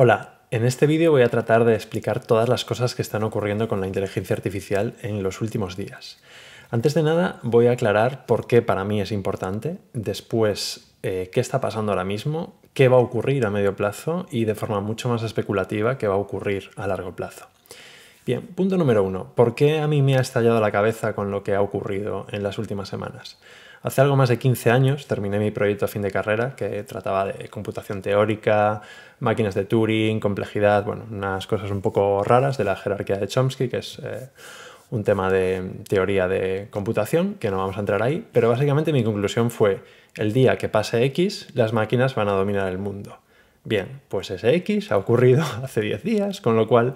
Hola, en este vídeo voy a tratar de explicar todas las cosas que están ocurriendo con la inteligencia artificial en los últimos días. Antes de nada, voy a aclarar por qué para mí es importante, después qué está pasando ahora mismo, qué va a ocurrir a medio plazo y de forma mucho más especulativa qué va a ocurrir a largo plazo. Bien, punto número 1. ¿Por qué a mí me ha estallado la cabeza con lo que ha ocurrido en las últimas semanas? Hace algo más de 15 años terminé mi proyecto a fin de carrera que trataba de computación teórica, máquinas de Turing, complejidad, bueno, unas cosas un poco raras de la jerarquía de Chomsky, que es un tema de teoría de computación, que no vamos a entrar ahí, pero básicamente mi conclusión fue: el día que pase X, las máquinas van a dominar el mundo. Bien, pues ese X ha ocurrido hace 10 días, con lo cual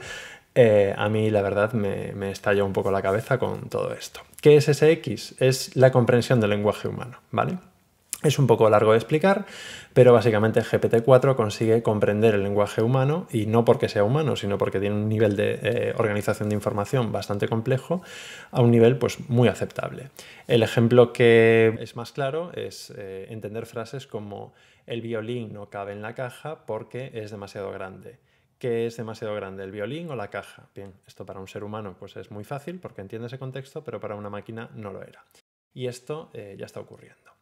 a mí la verdad me estalló un poco la cabeza con todo esto. ¿Qué es ese X? Es la comprensión del lenguaje humano, ¿vale? Es un poco largo de explicar, pero básicamente GPT-4 consigue comprender el lenguaje humano, y no porque sea humano, sino porque tiene un nivel de organización de información bastante complejo, a un nivel pues muy aceptable. El ejemplo que es más claro es entender frases como: el violín no cabe en la caja porque es demasiado grande. ¿Qué es demasiado grande, el violín o la caja? Bien, esto para un ser humano pues es muy fácil porque entiende ese contexto, pero para una máquina no lo era. Y esto ya está ocurriendo.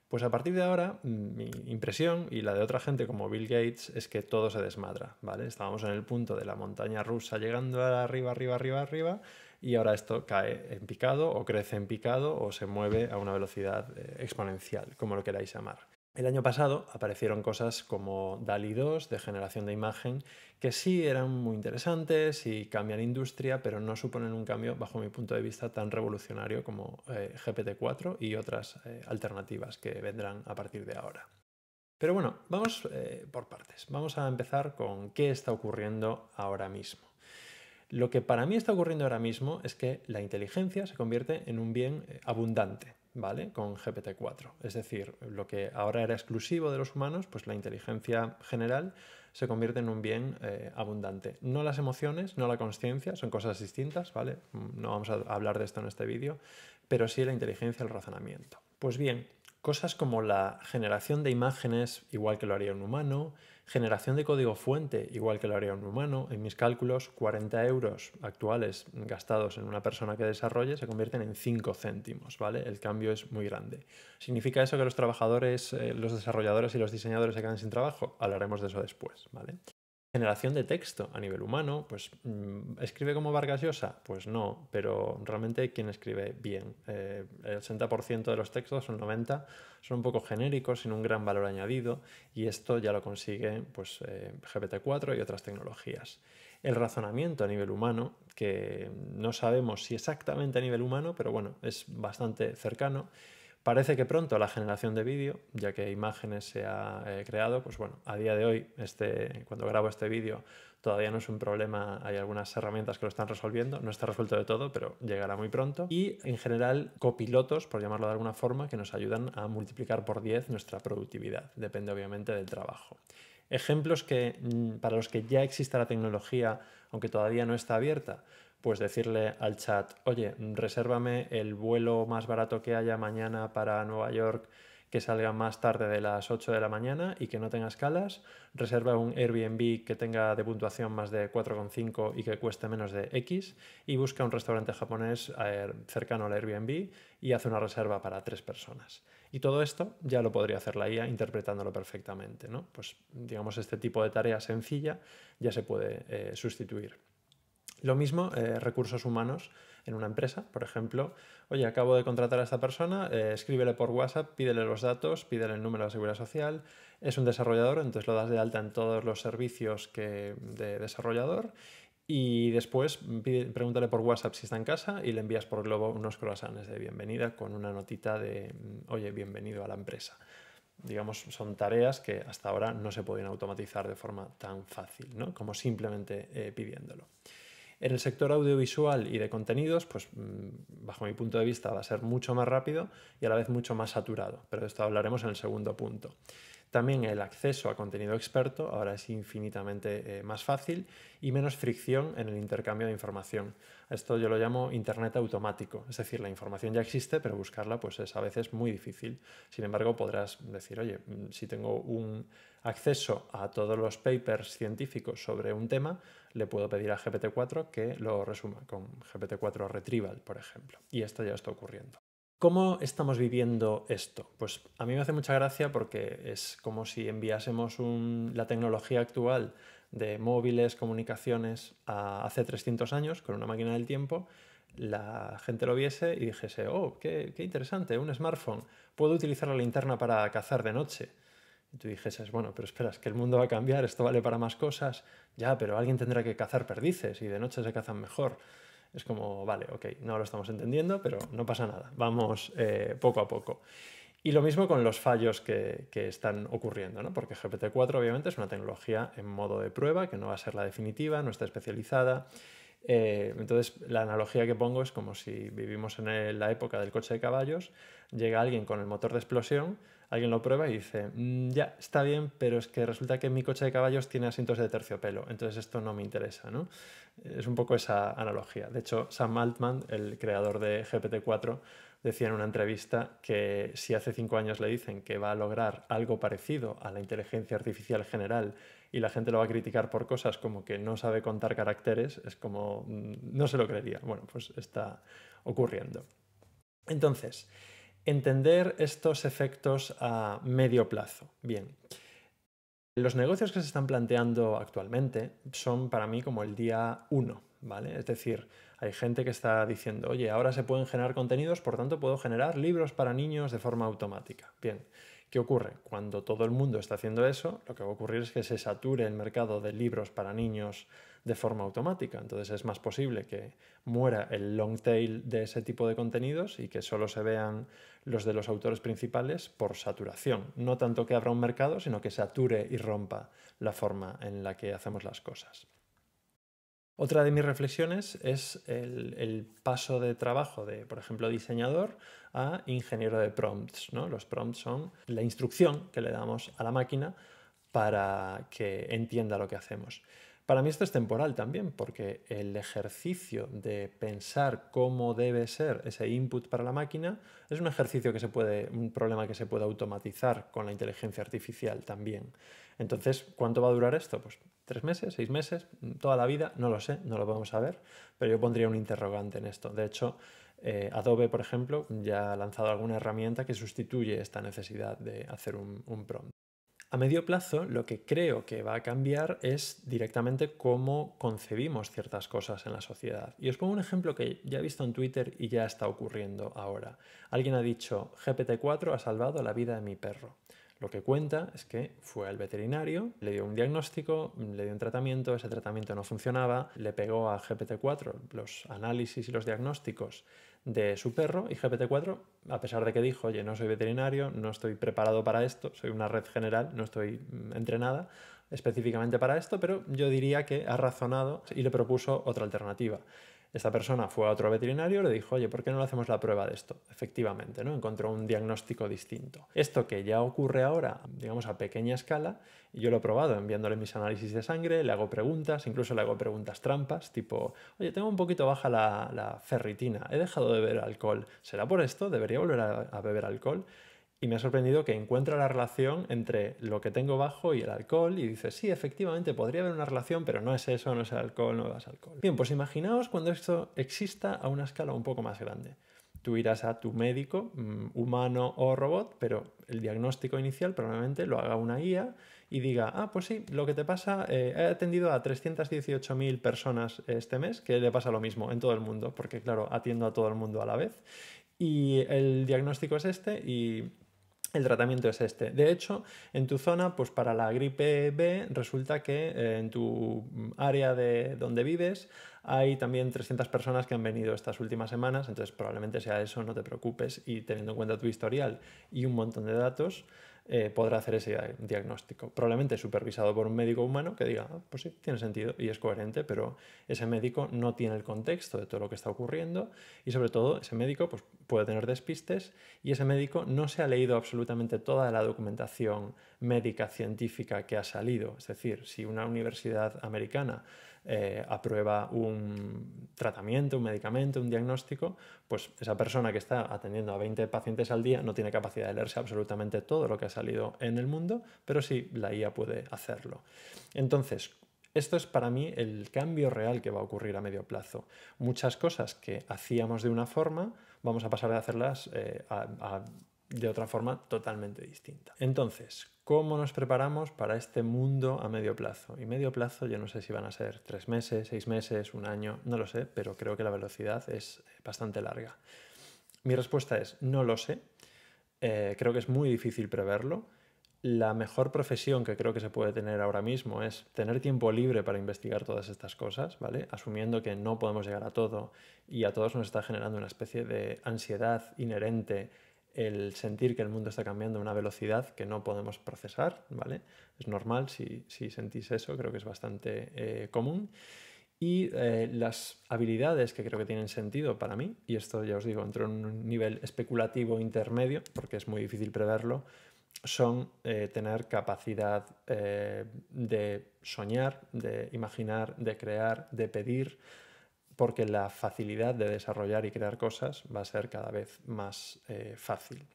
Pues a partir de ahora, mi impresión y la de otra gente como Bill Gates es que todo se desmadra, ¿vale? Estábamos en el punto de la montaña rusa llegando arriba, arriba, arriba, arriba, y ahora esto cae en picado o crece en picado o se mueve a una velocidad exponencial, como lo queráis llamar. El año pasado aparecieron cosas como DALL-E 2 de generación de imagen, que sí eran muy interesantes y cambian industria, pero no suponen un cambio, bajo mi punto de vista, tan revolucionario como GPT-4 y otras alternativas que vendrán a partir de ahora. Pero bueno, vamos por partes. Vamos a empezar con qué está ocurriendo ahora mismo. Lo que para mí está ocurriendo ahora mismo es que la inteligencia se convierte en un bien abundante, ¿vale? Con GPT-4. Es decir, lo que ahora era exclusivo de los humanos, pues la inteligencia general se convierte en un bien abundante. No las emociones, no la consciencia, son cosas distintas, ¿vale? No vamos a hablar de esto en este vídeo, pero sí la inteligencia y el razonamiento. Pues bien, cosas como la generación de imágenes, igual que lo haría un humano, generación de código fuente, igual que lo haría un humano. En mis cálculos, 40 euros actuales gastados en una persona que desarrolle se convierten en 5 céntimos, ¿vale? El cambio es muy grande. ¿Significa eso que los trabajadores, los desarrolladores y los diseñadores se quedan sin trabajo? Hablaremos de eso después, ¿vale? Generación de texto a nivel humano, pues ¿escribe como Vargas Llosa? Pues no, pero realmente ¿quién escribe bien? El 80% de los textos, son 90, son un poco genéricos, sin un gran valor añadido, y esto ya lo consigue pues, GPT-4 y otras tecnologías. El razonamiento a nivel humano, que no sabemos si exactamente a nivel humano, pero bueno, es bastante cercano. Parece que pronto la generación de vídeo, ya que imágenes se ha creado, pues bueno, a día de hoy, cuando grabo este vídeo, todavía no es un problema, hay algunas herramientas que lo están resolviendo, no está resuelto de todo, pero llegará muy pronto. Y en general, copilotos, por llamarlo de alguna forma, que nos ayudan a multiplicar por 10 nuestra productividad, depende obviamente del trabajo. Ejemplos para los que ya exista la tecnología, aunque todavía no está abierta, pues decirle al chat: oye, resérvame el vuelo más barato que haya mañana para Nueva York, que salga más tarde de las 8 de la mañana y que no tenga escalas. Reserva un Airbnb que tenga de puntuación más de 4,5 y que cueste menos de X, y busca un restaurante japonés cercano al Airbnb y hace una reserva para 3 personas. Y todo esto ya lo podría hacer la IA interpretándolo perfectamente, ¿no? Pues digamos, este tipo de tarea sencilla ya se puede sustituir. Lo mismo, recursos humanos en una empresa, por ejemplo: oye, acabo de contratar a esta persona, escríbele por WhatsApp, pídele los datos, pídele el número de seguridad social. Es un desarrollador, entonces lo das de alta en todos los servicios de desarrollador, y después pregúntale por WhatsApp si está en casa y le envías por Globo unos croissants de bienvenida con una notita de: oye, bienvenido a la empresa. Digamos, son tareas que hasta ahora no se podían automatizar de forma tan fácil, ¿no? Como simplemente pidiéndolo. En el sector audiovisual y de contenidos, pues bajo mi punto de vista va a ser mucho más rápido y a la vez mucho más saturado, pero de esto hablaremos en el segundo punto. También el acceso a contenido experto ahora es infinitamente más fácil y menos fricción en el intercambio de información. Esto yo lo llamo Internet automático, es decir, la información ya existe, pero buscarla pues es a veces muy difícil. Sin embargo, podrás decir, oye, si tengo un acceso a todos los papers científicos sobre un tema, le puedo pedir a GPT-4 que lo resuma con GPT-4 Retrieval, por ejemplo. Y esto ya está ocurriendo. ¿Cómo estamos viviendo esto? Pues a mí me hace mucha gracia porque es como si enviásemos la tecnología actual de móviles, comunicaciones a hace 300 años con una máquina del tiempo, la gente lo viese y dijese, oh, qué interesante, un smartphone, puedo utilizar la linterna para cazar de noche. Y tú dijeses, bueno, pero espera, es que el mundo va a cambiar, esto vale para más cosas, ya, pero alguien tendrá que cazar perdices y de noche se cazan mejor. Es como, vale, ok, no lo estamos entendiendo, pero no pasa nada, vamos poco a poco. Y lo mismo con los fallos que están ocurriendo, ¿no? Porque GPT-4 obviamente es una tecnología en modo de prueba, que no va a ser la definitiva, no está especializada. Entonces, la analogía que pongo es como si vivimos en la época del coche de caballos, llega alguien con el motor de explosión, alguien lo prueba y dice, ya, está bien, pero es que resulta que mi coche de caballos tiene asientos de terciopelo, entonces esto no me interesa, ¿no? Es un poco esa analogía. De hecho, Sam Altman, el creador de GPT-4, decía en una entrevista que si hace 5 años le dicen que va a lograr algo parecido a la inteligencia artificial general y la gente lo va a criticar por cosas como que no sabe contar caracteres, es como, no se lo creería. Bueno, pues está ocurriendo. Entonces, entender estos efectos a medio plazo. Bien. Los negocios que se están planteando actualmente son para mí como el día 1, ¿vale? Es decir, hay gente que está diciendo, oye, ahora se pueden generar contenidos, por tanto puedo generar libros para niños de forma automática. Bien, ¿qué ocurre? Cuando todo el mundo está haciendo eso, lo que va a ocurrir es que se sature el mercado de libros para niños de forma automática. Entonces es más posible que muera el long tail de ese tipo de contenidos y que solo se vean los de los autores principales por saturación. No tanto que abra un mercado, sino que sature y rompa la forma en la que hacemos las cosas. Otra de mis reflexiones es el paso de trabajo de, por ejemplo, diseñador a ingeniero de prompts, ¿no? Los prompts son la instrucción que le damos a la máquina para que entienda lo que hacemos. Para mí esto es temporal también, porque el ejercicio de pensar cómo debe ser ese input para la máquina es un ejercicio un problema que se puede automatizar con la inteligencia artificial también. Entonces, ¿cuánto va a durar esto? Pues 3 meses, 6 meses, toda la vida, no lo sé, no lo podemos saber, pero yo pondría un interrogante en esto. De hecho, Adobe, por ejemplo, ya ha lanzado alguna herramienta que sustituye esta necesidad de hacer un prompt. A medio plazo, lo que creo que va a cambiar es directamente cómo concebimos ciertas cosas en la sociedad. Y os pongo un ejemplo que ya he visto en Twitter y ya está ocurriendo ahora. Alguien ha dicho, GPT-4 ha salvado la vida de mi perro. Lo que cuenta es que fue al veterinario, le dio un diagnóstico, le dio un tratamiento, ese tratamiento no funcionaba, le pegó a GPT-4 los análisis y los diagnósticos de su perro y GPT-4, a pesar de que dijo, oye, no soy veterinario, no estoy preparado para esto, soy una red general, no estoy entrenada específicamente para esto, pero yo diría que ha razonado y le propuso otra alternativa. Esta persona fue a otro veterinario y le dijo, oye, ¿por qué no le hacemos la prueba de esto? Efectivamente, ¿no? Encontró un diagnóstico distinto. Esto que ya ocurre ahora, digamos, a pequeña escala, y yo lo he probado enviándole mis análisis de sangre, le hago preguntas, incluso le hago preguntas trampas, tipo, oye, tengo un poquito baja la ferritina, he dejado de beber alcohol, ¿será por esto? ¿Debería volver a beber alcohol? Y me ha sorprendido que encuentra la relación entre lo que tengo bajo y el alcohol y dice, sí, efectivamente, podría haber una relación, pero no es eso, no es el alcohol, no bebas alcohol. Bien, pues imaginaos cuando esto exista a una escala un poco más grande. Tú irás a tu médico, humano o robot, pero el diagnóstico inicial probablemente lo haga una IA y diga, ah, pues sí, lo que te pasa, he atendido a 318.000 personas este mes, que le pasa lo mismo en todo el mundo, porque claro, atiendo a todo el mundo a la vez. Y el diagnóstico es este y el tratamiento es este. De hecho, en tu zona, pues para la gripe B, resulta que en tu área de donde vives hay también 300 personas que han venido estas últimas semanas, entonces probablemente sea eso, no te preocupes. Y teniendo en cuenta tu historial y un montón de datos, podrá hacer ese diagnóstico. Probablemente supervisado por un médico humano que diga, pues sí, tiene sentido y es coherente, pero ese médico no tiene el contexto de todo lo que está ocurriendo y sobre todo ese médico pues, puede tener despistes y ese médico no se ha leído absolutamente toda la documentación médica científica que ha salido. Es decir, si una universidad americana aprueba un tratamiento, un medicamento, un diagnóstico, pues esa persona que está atendiendo a 20 pacientes al día no tiene capacidad de leerse absolutamente todo lo que ha salido en el mundo, pero sí la IA puede hacerlo. Entonces, esto es para mí el cambio real que va a ocurrir a medio plazo. Muchas cosas que hacíamos de una forma, vamos a pasar a hacerlas de otra forma totalmente distinta. Entonces, ¿cómo nos preparamos para este mundo a medio plazo? Y medio plazo yo no sé si van a ser 3 meses, 6 meses, un año, no lo sé, pero creo que la velocidad es bastante larga. Mi respuesta es no lo sé, creo que es muy difícil preverlo. La mejor profesión que creo que se puede tener ahora mismo es tener tiempo libre para investigar todas estas cosas, ¿vale? Asumiendo que no podemos llegar a todo y a todos nos está generando una especie de ansiedad inherente el sentir que el mundo está cambiando a una velocidad que no podemos procesar, ¿vale? Es normal si sentís eso, creo que es bastante común. Y las habilidades que creo que tienen sentido para mí, y esto ya os digo, entro en un nivel especulativo intermedio, porque es muy difícil preverlo, son tener capacidad de soñar, de imaginar, de crear, de pedir, porque la facilidad de desarrollar y crear cosas va a ser cada vez más fácil.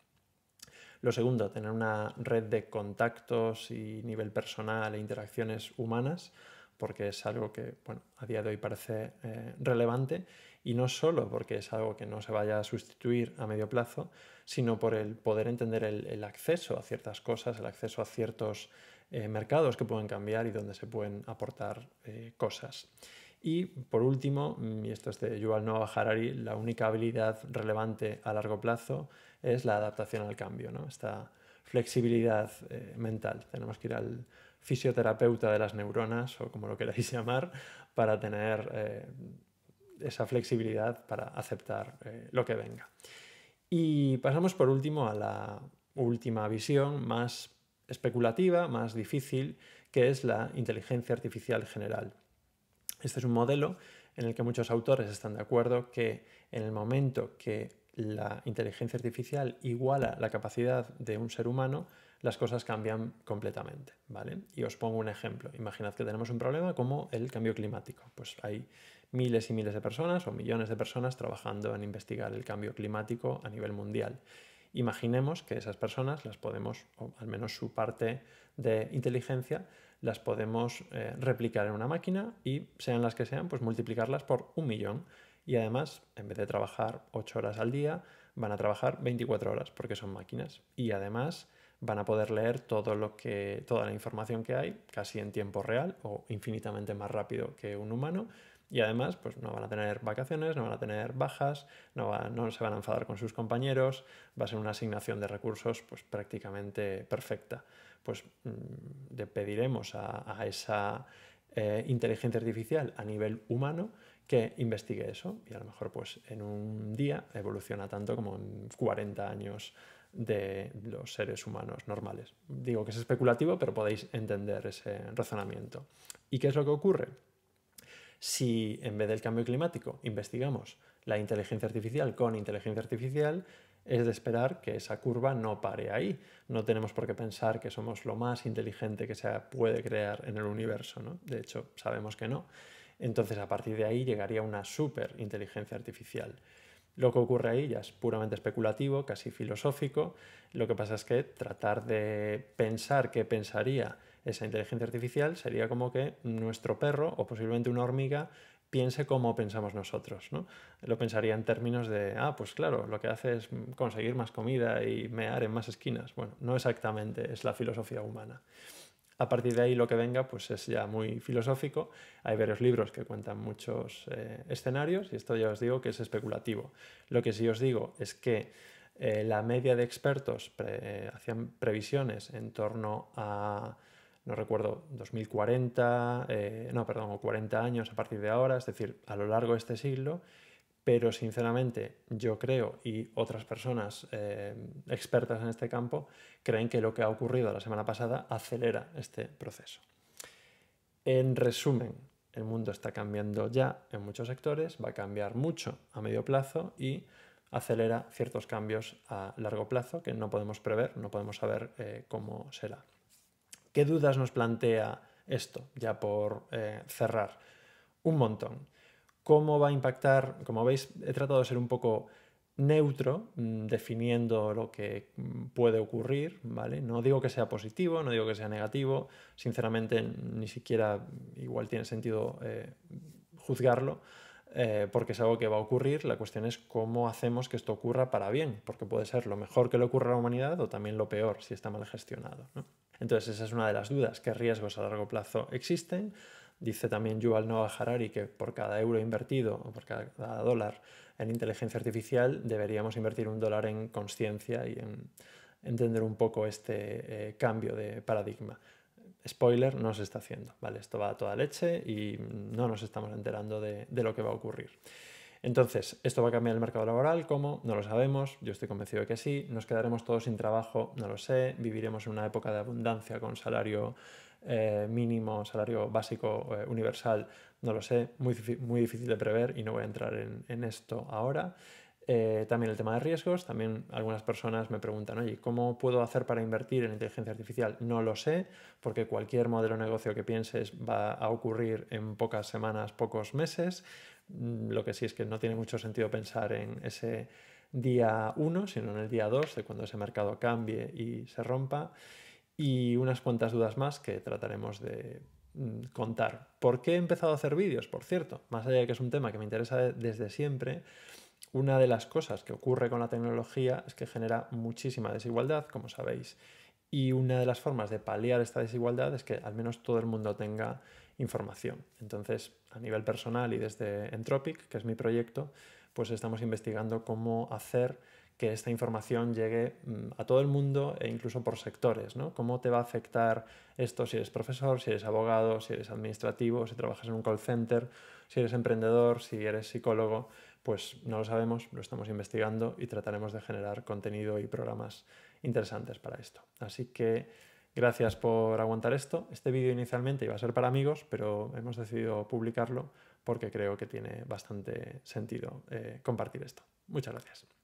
Lo segundo, tener una red de contactos y nivel personal e interacciones humanas, porque es algo que bueno, a día de hoy parece relevante, y no solo porque es algo que no se vaya a sustituir a medio plazo, sino por el poder entender el acceso a ciertas cosas, el acceso a ciertos mercados que pueden cambiar y donde se pueden aportar cosas. Y por último, y esto es de Yuval Noah Harari, la única habilidad relevante a largo plazo es la adaptación al cambio, ¿no? Esta flexibilidad mental. Tenemos que ir al fisioterapeuta de las neuronas o como lo queráis llamar para tener esa flexibilidad para aceptar lo que venga. Y pasamos por último a la última visión más especulativa, más difícil, que es la inteligencia artificial general. Este es un modelo en el que muchos autores están de acuerdo que en el momento que la inteligencia artificial iguala la capacidad de un ser humano, las cosas cambian completamente, ¿vale? Y os pongo un ejemplo. Imaginad que tenemos un problema como el cambio climático. Pues hay miles y miles de personas o millones de personas trabajando en investigar el cambio climático a nivel mundial. Imaginemos que esas personas las podemos, o al menos su parte de inteligencia, las podemos replicar en una máquina y, sean las que sean, pues multiplicarlas por 1.000.000. Y además, en vez de trabajar 8 horas al día, van a trabajar 24 horas porque son máquinas. Y además van a poder leer toda la información que hay casi en tiempo real o infinitamente más rápido que un humano. Y además, pues no van a tener vacaciones, no van a tener bajas, no se van a enfadar con sus compañeros, va a ser una asignación de recursos pues prácticamente perfecta. Pues le pediremos a esa inteligencia artificial a nivel humano que investigue eso y a lo mejor pues en un día evoluciona tanto como en 40 años de los seres humanos normales. Digo que es especulativo, pero podéis entender ese razonamiento. ¿Y qué es lo que ocurre? Si en vez del cambio climático investigamos la inteligencia artificial con inteligencia artificial, es de esperar que esa curva no pare ahí. No tenemos por qué pensar que somos lo más inteligente que se puede crear en el universo, ¿no? De hecho, sabemos que no. Entonces, a partir de ahí llegaría una superinteligencia artificial. Lo que ocurre ahí ya es puramente especulativo, casi filosófico. Lo que pasa es que tratar de pensar qué pensaría esa inteligencia artificial sería como que nuestro perro o posiblemente una hormiga piense como pensamos nosotros, ¿no? Lo pensaría en términos de, pues claro, lo que hace es conseguir más comida y mear en más esquinas. Bueno, no exactamente es la filosofía humana. A partir de ahí lo que venga pues es ya muy filosófico. Hay varios libros que cuentan muchos escenarios y esto ya os digo que es especulativo. Lo que sí os digo es que la media de expertos hacían previsiones en torno a, no recuerdo, 2040, o 40 años a partir de ahora, es decir, a lo largo de este siglo. pero sinceramente yo creo, y otras personas expertas en este campo, creen que lo que ha ocurrido la semana pasada acelera este proceso. En resumen, el mundo está cambiando ya en muchos sectores, va a cambiar mucho a medio plazo y acelera ciertos cambios a largo plazo que no podemos prever, no podemos saber cómo será. ¿Qué dudas nos plantea esto? Ya por cerrar. Un montón. ¿Cómo va a impactar? Como veis, he tratado de ser un poco neutro, definiendo lo que puede ocurrir, ¿vale? No digo que sea positivo, no digo que sea negativo, sinceramente ni siquiera igual tiene sentido juzgarlo, porque es algo que va a ocurrir. La cuestión es cómo hacemos que esto ocurra para bien, porque puede ser lo mejor que le ocurra a la humanidad o también lo peor si está mal gestionado, ¿no? Entonces esa es una de las dudas, qué riesgos a largo plazo existen. Dice también Yuval Noah Harari que por cada euro invertido o por cada dólar en inteligencia artificial deberíamos invertir $1 en conciencia y en entender un poco este cambio de paradigma. Spoiler, no se está haciendo, ¿vale? Esto va a toda leche y no nos estamos enterando de lo que va a ocurrir. Entonces, ¿esto va a cambiar el mercado laboral? ¿Cómo? No lo sabemos, yo estoy convencido de que sí. ¿Nos quedaremos todos sin trabajo? No lo sé. ¿Viviremos en una época de abundancia con salario mínimo, salario básico universal? No lo sé, muy difícil de prever y no voy a entrar en esto ahora. También el tema de riesgos, también algunas personas me preguntan, oye, ¿cómo puedo hacer para invertir en inteligencia artificial? No lo sé, porque cualquier modelo de negocio que pienses va a ocurrir en pocas semanas, pocos meses. Lo que sí es que no tiene mucho sentido pensar en ese día 1, sino en el día 2, de cuando ese mercado cambie y se rompa. Y unas cuantas dudas más que trataremos de contar. ¿Por qué he empezado a hacer vídeos? Por cierto, más allá de que es un tema que me interesa desde siempre, una de las cosas que ocurre con la tecnología es que genera muchísima desigualdad, como sabéis. Y una de las formas de paliar esta desigualdad es que al menos todo el mundo tenga información. Entonces, a nivel personal y desde Entropic, que es mi proyecto, pues estamos investigando cómo hacer que esta información llegue a todo el mundo e incluso por sectores, ¿no? ¿Cómo te va a afectar esto si eres profesor, si eres abogado, si eres administrativo, si trabajas en un call center, si eres emprendedor, si eres psicólogo? Pues no lo sabemos, lo estamos investigando y trataremos de generar contenido y programas interesantes para esto. Así que gracias por aguantar esto. Este vídeo inicialmente iba a ser para amigos, pero hemos decidido publicarlo porque creo que tiene bastante sentido compartir esto. Muchas gracias.